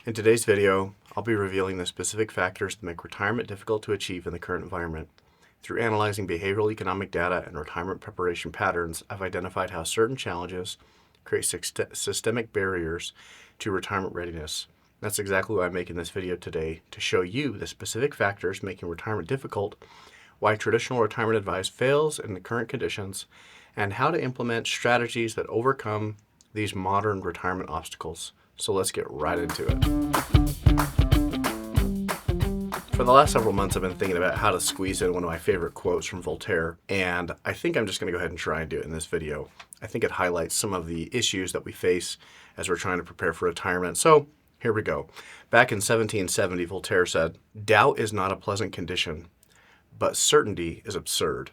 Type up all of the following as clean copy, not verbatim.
In today's video, I'll be revealing the specific factors that make retirement difficult to achieve in the current environment. Through analyzing behavioral economic data and retirement preparation patterns, I've identified how certain challenges create systemic barriers to retirement readiness. That's exactly why I'm making this video today, to show you the specific factors making retirement difficult, why traditional retirement advice fails in the current conditions, and how to implement strategies that overcome these modern retirement obstacles. So let's get right into it. For the last several months, I've been thinking about how to squeeze in one of my favorite quotes from Voltaire, and I think I'm just going to go ahead and try and do it in this video. I think it highlights some of the issues that we face as we're trying to prepare for retirement. So here we go. Back in 1770, Voltaire said, "Doubt is not a pleasant condition, but certainty is absurd."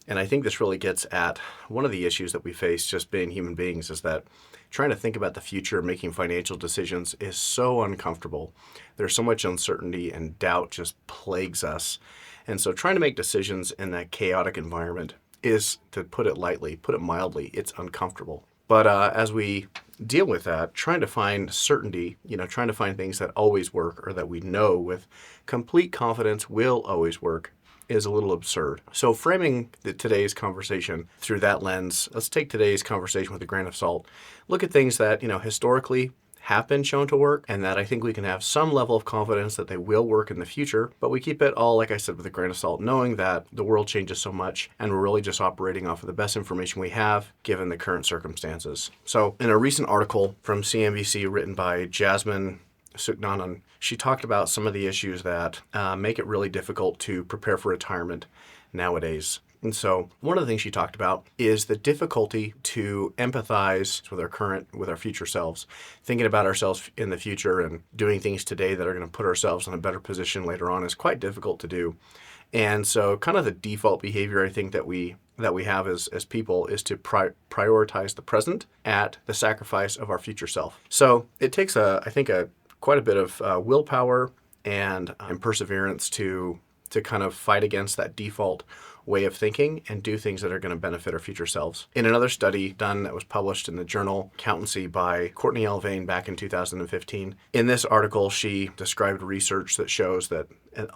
And I think this really gets at one of the issues that we face just being human beings, is that trying to think about the future, making financial decisions is so uncomfortable. There's so much uncertainty and doubt just plagues us. And so trying to make decisions in that chaotic environment is, to put it lightly, put it mildly, it's uncomfortable. But as we deal with that, trying to find certainty, trying to find things that always work or that we know with complete confidence will always work, is a little absurd. So framing today's conversation through that lens, let's take today's conversation with a grain of salt. Look at things that, historically have been shown to work, and that I think we can have some level of confidence that they will work in the future, but we keep it all, like I said, with a grain of salt, knowing that the world changes so much and we're really just operating off of the best information we have given the current circumstances. So in a recent article from CNBC written by Jasmine Suknanan, she talked about some of the issues that make it really difficult to prepare for retirement nowadays. And so one of the things she talked about is the difficulty to empathize with our future selves, thinking about ourselves in the future and doing things today that are going to put ourselves in a better position later on is quite difficult to do. And so kind of the default behavior I think that we have as people is to prioritize the present at the sacrifice of our future self. So it takes quite a bit of willpower and perseverance to kind of fight against that default way of thinking and do things that are going to benefit our future selves. In another study done that was published in the journal Accountancy by Courtney L. Vane back in 2015, in this article she described research that shows that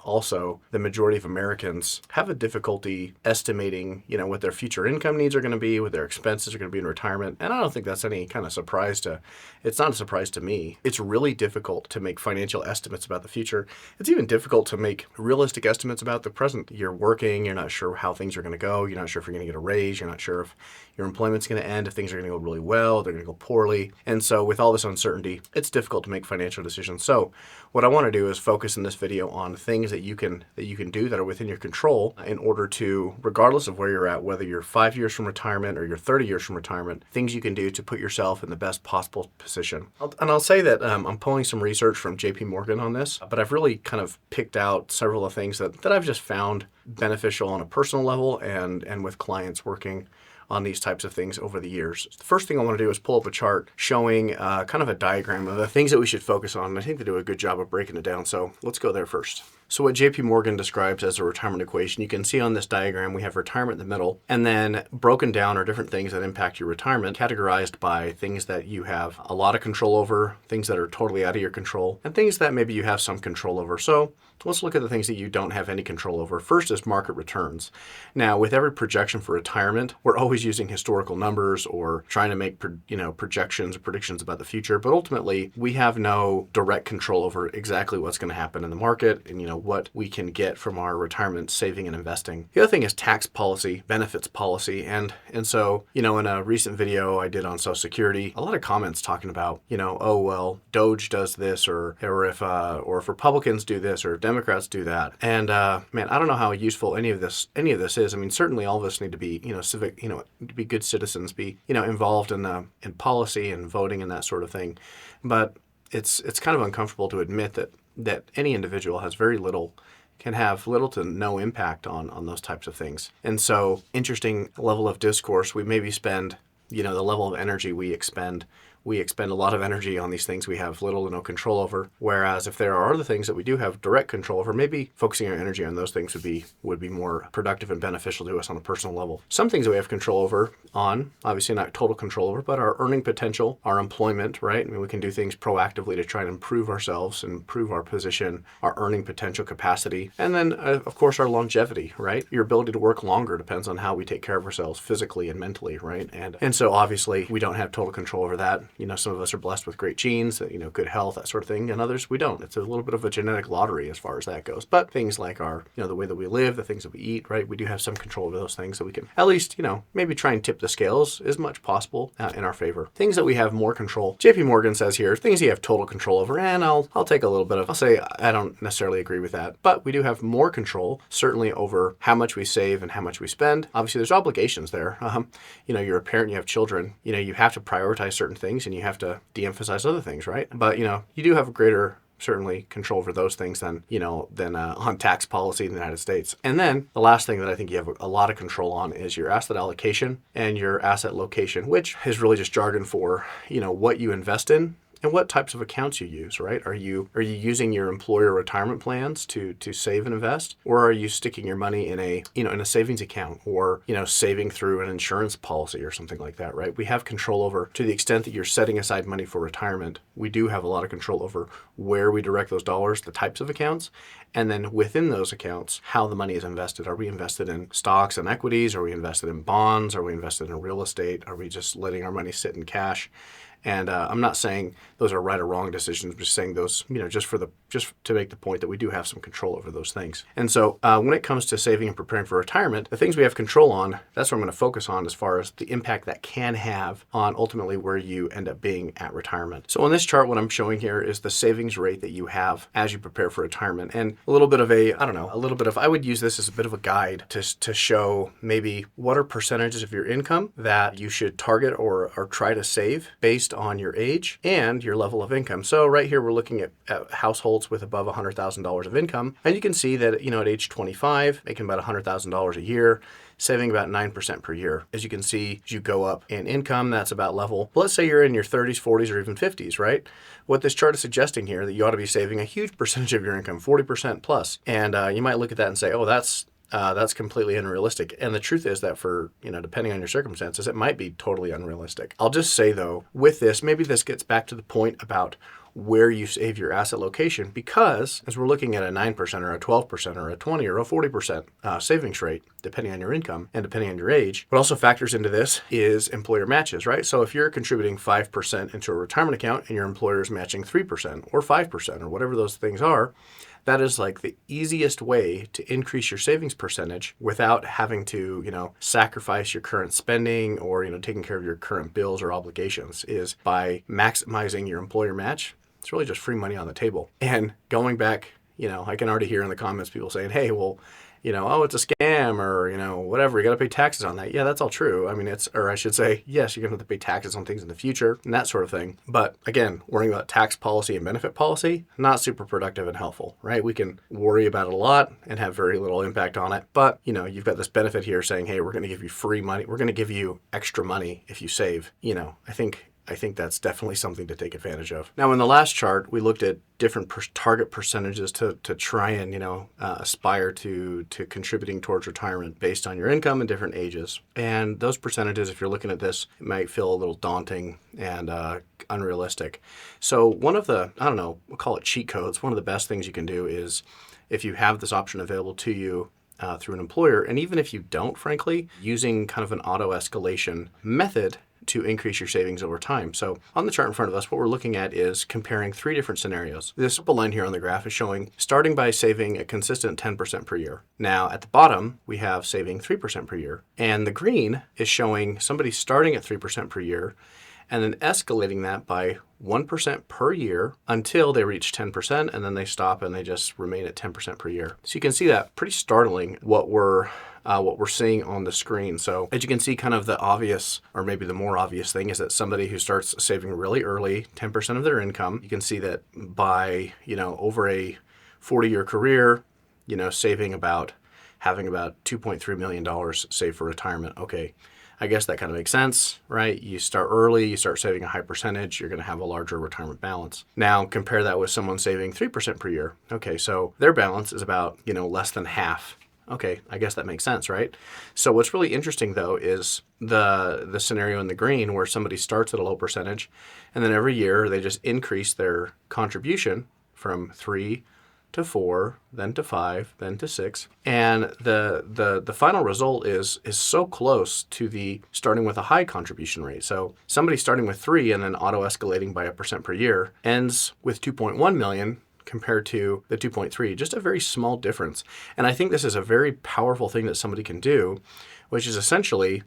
also the majority of Americans have a difficulty estimating, what their future income needs are going to be, what their expenses are going to be in retirement. And I don't think that's any kind of it's not a surprise to me. It's really difficult to make financial estimates about the future. It's even difficult to make realistic estimates about the present. You're working, you're not sure how things are going to go, you're not sure if you're going to get a raise, you're not sure if your employment's going to end, if things are going to go really well, they're going to go poorly. And so with all this uncertainty, it's difficult to make financial decisions. So what I want to do is focus in this video on things that you can do that are within your control in order to, regardless of where you're at, whether you're 5 years from retirement or you're 30 years from retirement, things you can do to put yourself in the best possible position. I'll say that I'm pulling some research from JP Morgan on this, but I've really kind of picked out several of the things that I've just found beneficial on a personal level and with clients working on these types of things over the years. The first thing I want to do is pull up a chart showing kind of a diagram of the things that we should focus on. And I think they do a good job of breaking it down. So let's go there first. So what JP Morgan describes as a retirement equation, you can see on this diagram, we have retirement in the middle, and then broken down are different things that impact your retirement, categorized by things that you have a lot of control over, things that are totally out of your control, and things that maybe you have some control over. So let's look at the things that you don't have any control over. First is market returns. Now, with every projection for retirement, we're always using historical numbers or trying to make projections or predictions about the future, but ultimately we have no direct control over exactly what's going to happen in the market and what we can get from our retirement saving and investing. The other thing is tax policy, benefits policy, and so in a recent video I did on Social Security, a lot of comments talking about oh well, Doge does this or if Republicans do this or Democrats do that. And man, I don't know how useful any of this is. I mean, certainly all of us need to be civic, to be good citizens, be involved in policy and voting and that sort of thing. But it's kind of uncomfortable to admit that any individual can have little to no impact on those types of things. And so interesting level of discourse, we maybe spend the level of energy we expend we expend a lot of energy on these things we have little to no control over. Whereas if there are other things that we do have direct control over, maybe focusing our energy on those things would be more productive and beneficial to us on a personal level. Some things that we have control over obviously not total control over, but our earning potential, our employment, right? I mean, we can do things proactively to try and improve ourselves and improve our position, our earning potential capacity. And then, of course, our longevity, right? Your ability to work longer depends on how we take care of ourselves physically and mentally, right? And so obviously we don't have total control over that. Some of us are blessed with great genes, good health, that sort of thing, and others we don't. It's a little bit of a genetic lottery as far as that goes. But things like our, the way that we live, the things that we eat, right? We do have some control over those things, so we can at least, maybe try and tip the scales as much possible in our favor. Things that we have more control. JP Morgan says here, things you have total control over, and I'll take a little bit of, I'll say I don't necessarily agree with that, but we do have more control, certainly over how much we save and how much we spend. Obviously, there's obligations there. You're a parent, you have children, you have to prioritize certain things and you have to de-emphasize other things, right? But, you do have a greater certainly control over those things than on tax policy in the United States. And then the last thing that I think you have a lot of control on is your asset allocation and your asset location, which is really just jargon for, what you invest in and what types of accounts you use, right? Are you using your employer retirement plans to save and invest, or are you sticking your money in a savings account, or saving through an insurance policy or something like that, right? We have control over, to the extent that you're setting aside money for retirement, we do have a lot of control over where we direct those dollars, the types of accounts, and then within those accounts, how the money is invested. Are we invested in stocks and equities? Are we invested in bonds? Are we invested in real estate? Are we just letting our money sit in cash? And I'm not saying those are right or wrong decisions. I'm just saying those, just to make the point that we do have some control over those things. And so when it comes to saving and preparing for retirement, the things we have control on, that's what I'm going to focus on as far as the impact that can have on ultimately where you end up being at retirement. So on this chart, what I'm showing here is the savings rate that you have as you prepare for retirement, and a little bit of I would use this as a bit of a guide to show maybe what are percentages of your income that you should target or try to save based on your age and your level of income. So right here, we're looking at households with above $100,000 of income. And you can see that, at age 25, making about $100,000 a year, saving about 9% per year. As you can see, as you go up in income, that's about level. But let's say you're in your 30s, 40s, or even 50s, right? What this chart is suggesting here, that you ought to be saving a huge percentage of your income, 40% plus. And you might look at that and say, oh, that's completely unrealistic. And the truth is that for, depending on your circumstances, it might be totally unrealistic. I'll just say though, with this, maybe this gets back to the point about where you save your asset location, because as we're looking at a 9% or a 12% or a 20 or a 40% savings rate, depending on your income and depending on your age, what also factors into this is employer matches, right? So if you're contributing 5% into a retirement account and your employer is matching 3% or 5% or whatever those things are, that is like the easiest way to increase your savings percentage without having to, sacrifice your current spending or, taking care of your current bills or obligations, is by maximizing your employer match. It's really just free money on the table. And going back, I can already hear in the comments people saying, hey, well, oh, it's a scam or, whatever, you got to pay taxes on that. Yeah, that's all true. I mean, yes, you're going to have to pay taxes on things in the future and that sort of thing. But again, worrying about tax policy and benefit policy, not super productive and helpful, right? We can worry about it a lot and have very little impact on it. But, you've got this benefit here saying, hey, we're going to give you free money. We're going to give you extra money if you save. I think that's definitely something to take advantage of. Now, in the last chart, we looked at different target percentages to try and, aspire to contributing towards retirement based on your income and different ages. And those percentages, if you're looking at this, it might feel a little daunting and unrealistic. So one of the, we'll call it cheat codes. One of the best things you can do is, if you have this option available to you, through an employer, and even if you don't, frankly, using kind of an auto escalation method to increase your savings over time. So on the chart in front of us, what we're looking at is comparing three different scenarios. This simple line here on the graph is showing starting by saving a consistent 10% per year. Now at the bottom, we have saving 3% per year. And the green is showing somebody starting at 3% per year and then escalating that by 1% per year until they reach 10%, and then they stop and they just remain at 10% per year. So you can see that pretty startling what we're seeing on the screen. So as you can see, kind of the obvious, or maybe the more obvious thing, is that somebody who starts saving really early, 10% of their income, you can see that by, over a 40-year career, having about $2.3 million saved for retirement. Okay. I guess that kind of makes sense, right? You start early, you start saving a high percentage, you're going to have a larger retirement balance. Now compare that with someone saving 3% per year. Okay, so their balance is about, less than half. Okay, I guess that makes sense, right? So what's really interesting though is the scenario in the green where somebody starts at a low percentage and then every year they just increase their contribution from 3 to 4, then to 5, then to 6. And the final result is so close to the starting with a high contribution rate. So somebody starting with 3 and then auto escalating by 1% per year ends with 2.1 million compared to the 2.3, just a very small difference. And I think this is a very powerful thing that somebody can do, which is essentially,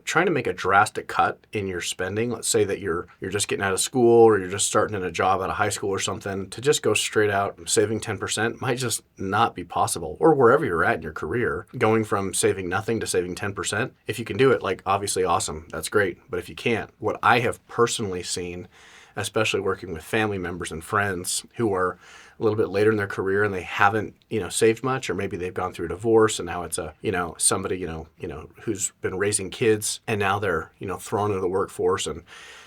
trying to make a drastic cut in your spending. Let's say that you're just getting out of school or you're just starting in a job out of high school or something. To just go straight out saving 10% might just not be possible. Or wherever you're at in your career, going from saving nothing to saving 10%. If you can do it, obviously awesome, that's great. But if you can't, what I have personally seen, especially working with family members and friends who are a little bit later in their career and they haven't, saved much, or maybe they've gone through a divorce and now it's somebody, who's been raising kids and now they're, thrown into the workforce and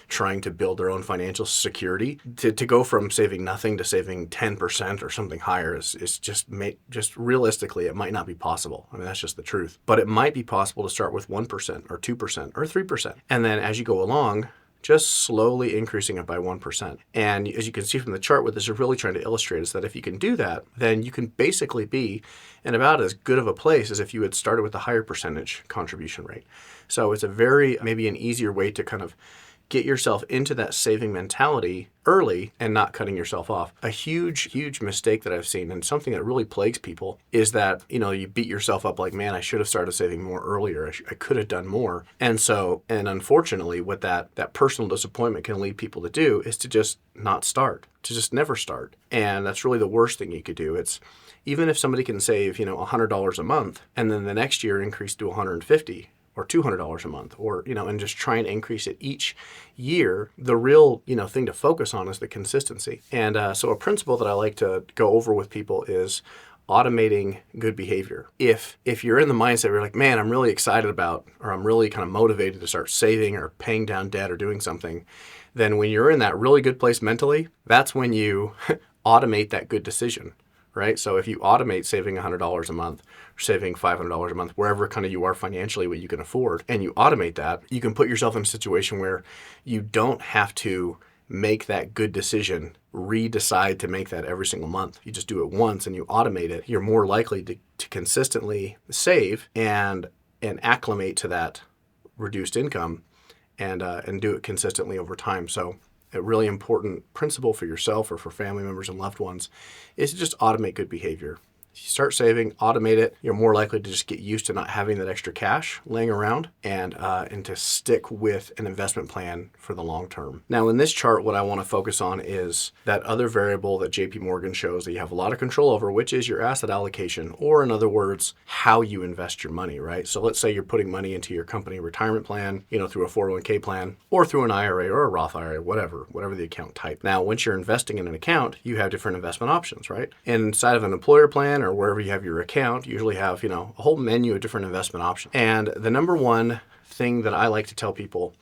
trying to build their own financial security. To go from saving nothing to saving 10% or something higher is just realistically, it might not be possible. I mean, that's just the truth. But it might be possible to start with 1% or 2% or 3%. And then as you go along, just slowly increasing it by 1%. And as you can see from the chart, what this is really trying to illustrate is that if you can do that, then you can basically be in about as good of a place as if you had started with a higher percentage contribution rate. So it's maybe an easier way to kind of get yourself into that saving mentality early and not cutting yourself off. A huge, huge mistake that I've seen, and something that really plagues people, is that, you beat yourself up like, man, I should have started saving more earlier. I could have done more. And unfortunately, what that personal disappointment can lead people to do is to just not start, to just never start. And that's really the worst thing you could do. It's even if somebody can save, $100 a month and then the next year increase to $150 or $200 a month, or, and just try and increase it each year, the real, thing to focus on is the consistency. And so a principle that I like to go over with people is automating good behavior. If you're in the mindset where you're like, man, I'm really excited about, or I'm really kind of motivated to start saving or paying down debt or doing something, then when you're in that really good place mentally, that's when you automate that good decision. Right? So if you automate saving $100 a month, or saving $500 a month, wherever kind of you are financially, what you can afford, and you automate that, you can put yourself in a situation where you don't have to make that good decision, decide to make that every single month. You just do it once and you automate it. You're more likely to consistently save and acclimate to that reduced income and do it consistently over time. So a really important principle for yourself or for family members and loved ones is to just automate good behavior. If you start saving, automate it, you're more likely to just get used to not having that extra cash laying around and to stick with an investment plan for the long term. Now, in this chart, what I want to focus on is that other variable that JP Morgan shows that you have a lot of control over, which is your asset allocation, or in other words, how you invest your money, right? So let's say you're putting money into your company retirement plan, through a 401k plan, or through an IRA or a Roth IRA, whatever the account type. Now, once you're investing in an account, you have different investment options, right? And inside of an employer plan or wherever you have your account, you usually have, a whole menu of different investment options. And the number one thing that I like to tell people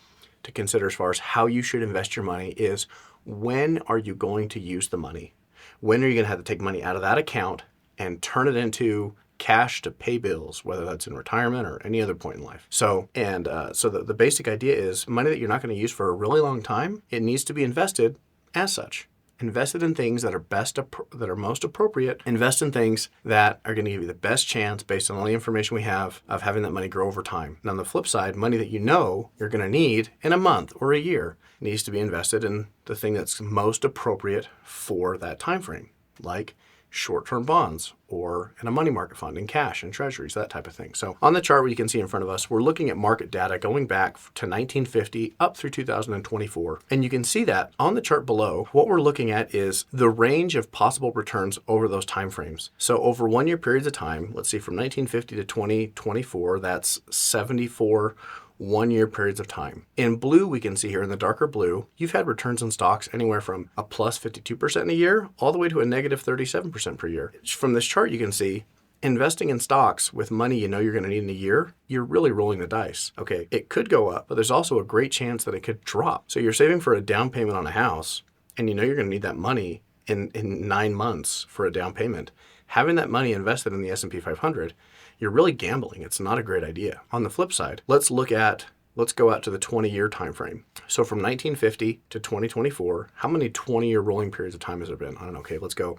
to consider as far as how you should invest your money is, when are you going to use the money? When are you going to have to take money out of that account and turn it into cash to pay bills, whether that's in retirement or any other point in life? So the basic idea is money that you're not going to use for a really long time, it needs to be invested as such. Invested in things that are most appropriate. Invest in things that are going to give you the best chance, based on all the information we have, of having that money grow over time. And on the flip side, money that you're going to need in a month or a year needs to be invested in the thing that's most appropriate for that time frame, like short-term bonds or in a money market fund, in cash and treasuries, that type of thing. So on the chart where you can see in front of us, we're looking at market data going back to 1950 up through 2024. And you can see that on the chart below, what we're looking at is the range of possible returns over those time frames. So over 1 year periods of time, let's see, from 1950 to 2024, that's 74 1-year periods of time. In blue, we can see here in the darker blue, you've had returns in stocks anywhere from a plus 52% in a year all the way to a negative 37% per year. From this chart, you can see investing in stocks with money you know you're going to need in a year, you're really rolling the dice. Okay, it could go up, but there's also a great chance that it could drop. So you're saving for a down payment on a house, and you know you're going to need that money in 9 months for a down payment. Having that money invested in the S&P 500, you're really gambling. It's not a great idea. On the flip side, let's go out to the 20-year time frame. So from 1950 to 2024, how many 20-year rolling periods of time has there been? I don't know. Okay, let's go,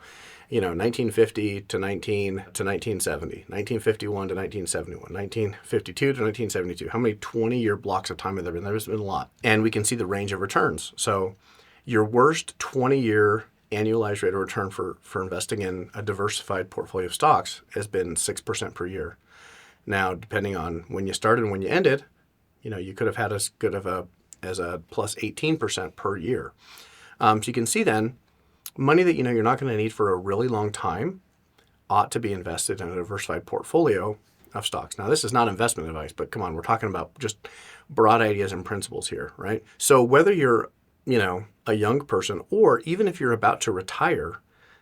1950 to 1970, 1951 to 1971, 1952 to 1972. How many 20-year blocks of time have there been? There's been a lot. And we can see the range of returns. So your worst 20-year annualized rate of return for investing in a diversified portfolio of stocks has been 6% per year. Now, depending on when you started and when you ended, you could have had as good of as a plus 18% per year. So you can see then, money that you're not going to need for a really long time ought to be invested in a diversified portfolio of stocks. Now, this is not investment advice, but come on, we're talking about just broad ideas and principles here, right? So whether you're, a young person, or even if you're about to retire,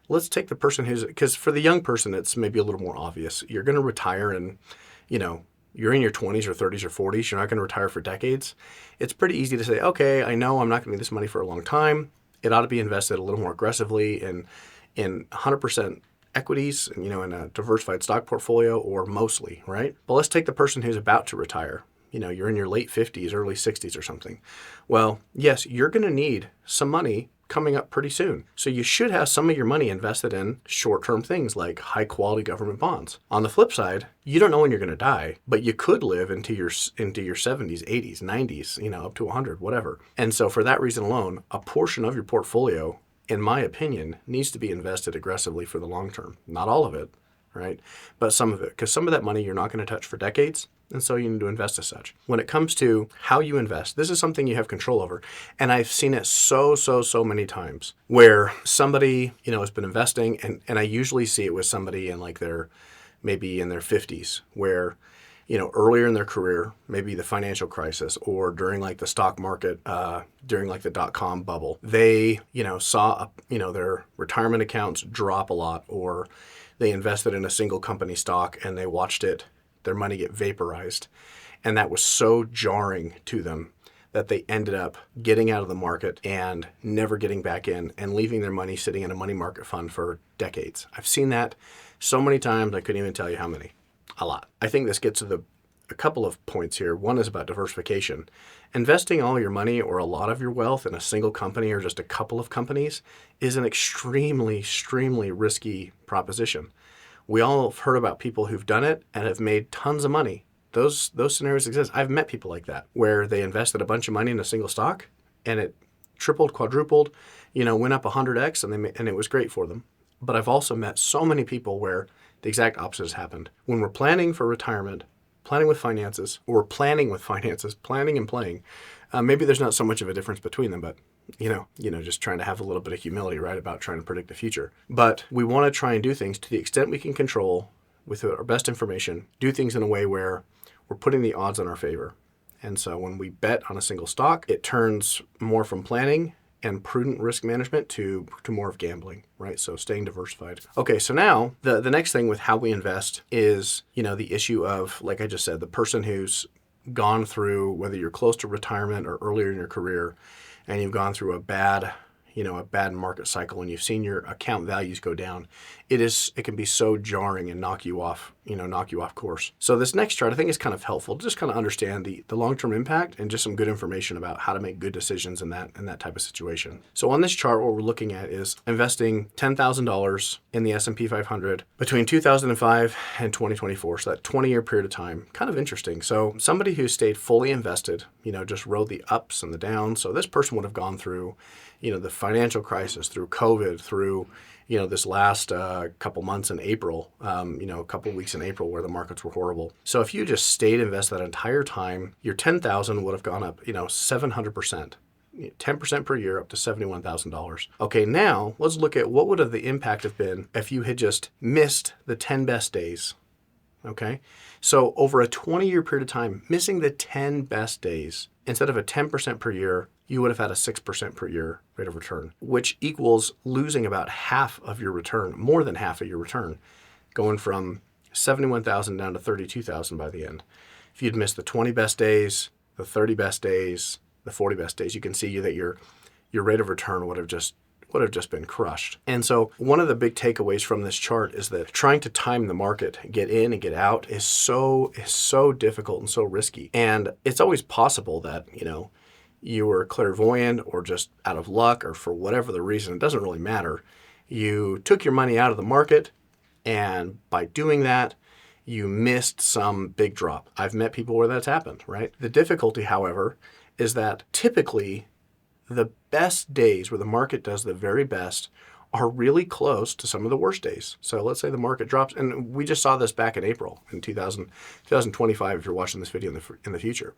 let's take the person because for the young person, it's maybe a little more obvious. You're going to retire and, you're in your 20s or 30s or 40s. You're not going to retire for decades. It's pretty easy to say, okay, I know I'm not going to need this money for a long time. It ought to be invested a little more aggressively in 100% equities, in a diversified stock portfolio, or mostly, right? But let's take the person who's about to retire. You're in your late 50s, early 60s or something. Well, yes, you're going to need some money coming up pretty soon. So you should have some of your money invested in short-term things like high-quality government bonds. On the flip side, you don't know when you're going to die, but you could live into your 70s, 80s, 90s, up to 100, whatever. And so for that reason alone, a portion of your portfolio, in my opinion, needs to be invested aggressively for the long term. Not all of it, right? But some of it, because some of that money you're not going to touch for decades, and so you need to invest as such. When it comes to how you invest, this is something you have control over. And I've seen it so many times where somebody, has been investing, and I usually see it with somebody in maybe in their 50s, where, earlier in their career, maybe the financial crisis or during the stock market, during the dot-com bubble, they, saw, their retirement accounts drop a lot, or they invested in a single company stock and they watched their money get vaporized. And that was so jarring to them that they ended up getting out of the market and never getting back in and leaving their money sitting in a money market fund for decades. I've seen that so many times, I couldn't even tell you how many. A lot. I think this gets to a couple of points here. One is about diversification. Investing all your money or a lot of your wealth in a single company or just a couple of companies is an extremely risky proposition. We all have heard about people who've done it and have made tons of money. Those scenarios exist. I've met people like that, where they invested a bunch of money in a single stock and it tripled, quadrupled, went up 100x, and it was great for them. But I've also met so many people where the exact opposite has happened. When we're planning for retirement, planning with finances, planning and playing, maybe there's not so much of a difference between them, but just trying to have a little bit of humility, right, about trying to predict the future. But we want to try and do things to the extent we can control with our best information, do things in a way where we're putting the odds in our favor. And so when we bet on a single stock, it turns more from planning and prudent risk management to more of gambling, right? So staying diversified. Okay, so now the next thing with how we invest is, the issue of, like I just said, the person who's gone through, whether you're close to retirement or earlier in your career, and you've gone through a bad market cycle and you've seen your account values go down, it can be so jarring and knock you off course. So this next chart I think is kind of helpful to just kind of understand the long-term impact and just some good information about how to make good decisions in that type of situation. So on this chart, what we're looking at is investing $10,000 in the S&P 500 between 2005 and 2024. So that 20-year period of time, kind of interesting. So somebody who stayed fully invested, just rode the ups and the downs. So this person would have gone through, the financial crisis, through COVID, through, this last couple months in April, a couple weeks in April where the markets were horrible. So if you just stayed invested that entire time, your $10,000 would have gone up, 700%. 10% per year up to $71,000. Okay, now let's look at what would have the impact have been if you had just missed the 10 best days. Okay, so over a 20-year period of time, missing the 10 best days, instead of a 10% per year, you would have had a 6% per year rate of return, which equals losing about half of your return, more than half of your return, going from 71,000 down to 32,000 by the end. If you'd missed the 20 best days, the 30 best days, the 40 best days, you can see that your rate of return would have just been crushed. And so one of the big takeaways from this chart is that trying to time the market, get in and get out, is so difficult and so risky. And it's always possible that, you were clairvoyant or just out of luck or for whatever the reason, it doesn't really matter. You took your money out of the market, and by doing that, you missed some big drop. I've met people where that's happened, right? The difficulty, however, is that typically the best days where the market does the very best are really close to some of the worst days. So let's say the market drops, and we just saw this back in April in 2025, if you're watching this video in the future.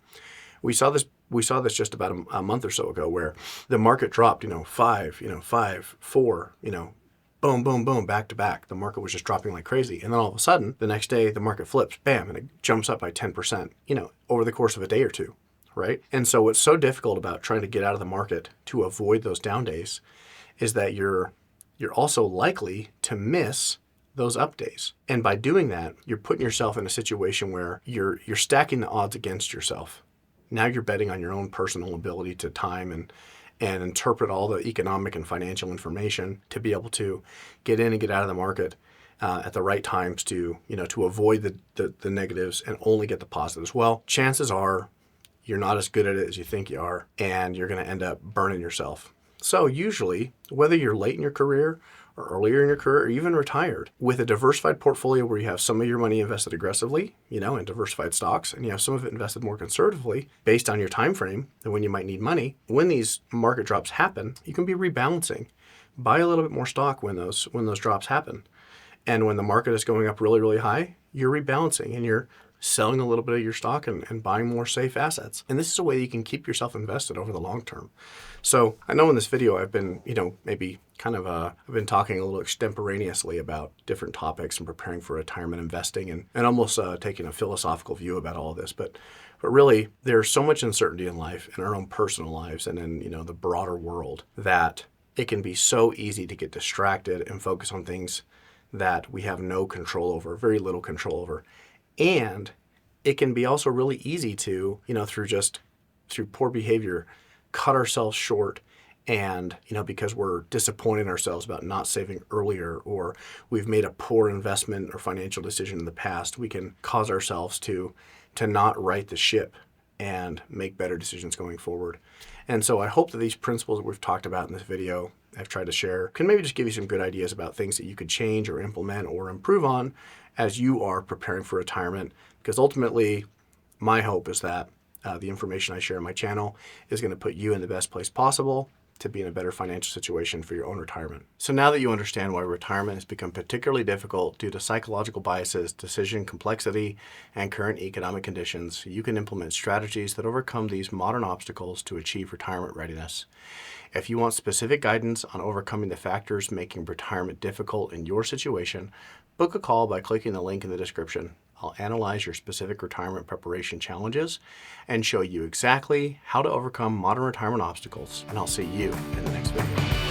We saw this just about a month or so ago where the market dropped, 5, 4, boom, boom, boom, back to back. The market was just dropping like crazy. And then all of a sudden, the next day, the market flips, bam, and it jumps up by 10%, over the course of a day or two, right? And so what's so difficult about trying to get out of the market to avoid those down days is that you're also likely to miss those up days. And by doing that, you're putting yourself in a situation where you're stacking the odds against yourself. Now you're betting on your own personal ability to time and interpret all the economic and financial information to be able to get in and get out of the market at the right times to avoid the negatives and only get the positives. Well, chances are you're not as good at it as you think you are, and you're going to end up burning yourself. So usually, whether you're late in your career or earlier in your career or even retired, with a diversified portfolio where you have some of your money invested aggressively, in diversified stocks, and you have some of it invested more conservatively based on your time frame and when you might need money, when these market drops happen, you can be rebalancing. Buy a little bit more stock when those drops happen. And when the market is going up really, really high, you're rebalancing and you're selling a little bit of your stock and buying more safe assets. And this is a way you can keep yourself invested over the long term. So I know in this video I've been, I've been talking a little extemporaneously about different topics and preparing for retirement investing and almost taking a philosophical view about all of this. But really, there's so much uncertainty in life, in our own personal lives, and in the broader world, that it can be so easy to get distracted and focus on things that we have no control over, very little control over. And it can be also really easy to, through poor behavior, cut ourselves short. And, because we're disappointed in ourselves about not saving earlier, or we've made a poor investment or financial decision in the past, we can cause ourselves to not right the ship and make better decisions going forward. And so I hope that these principles that we've talked about in this video, I've tried to share, can maybe just give you some good ideas about things that you could change or implement or improve on as you are preparing for retirement. Because ultimately, my hope is that the information I share on my channel is going to put you in the best place possible to be in a better financial situation for your own retirement. So now that you understand why retirement has become particularly difficult due to psychological biases, decision complexity, and current economic conditions, you can implement strategies that overcome these modern obstacles to achieve retirement readiness. If you want specific guidance on overcoming the factors making retirement difficult in your situation, book a call by clicking the link in the description. I'll analyze your specific retirement preparation challenges and show you exactly how to overcome modern retirement obstacles, and I'll see you in the next video.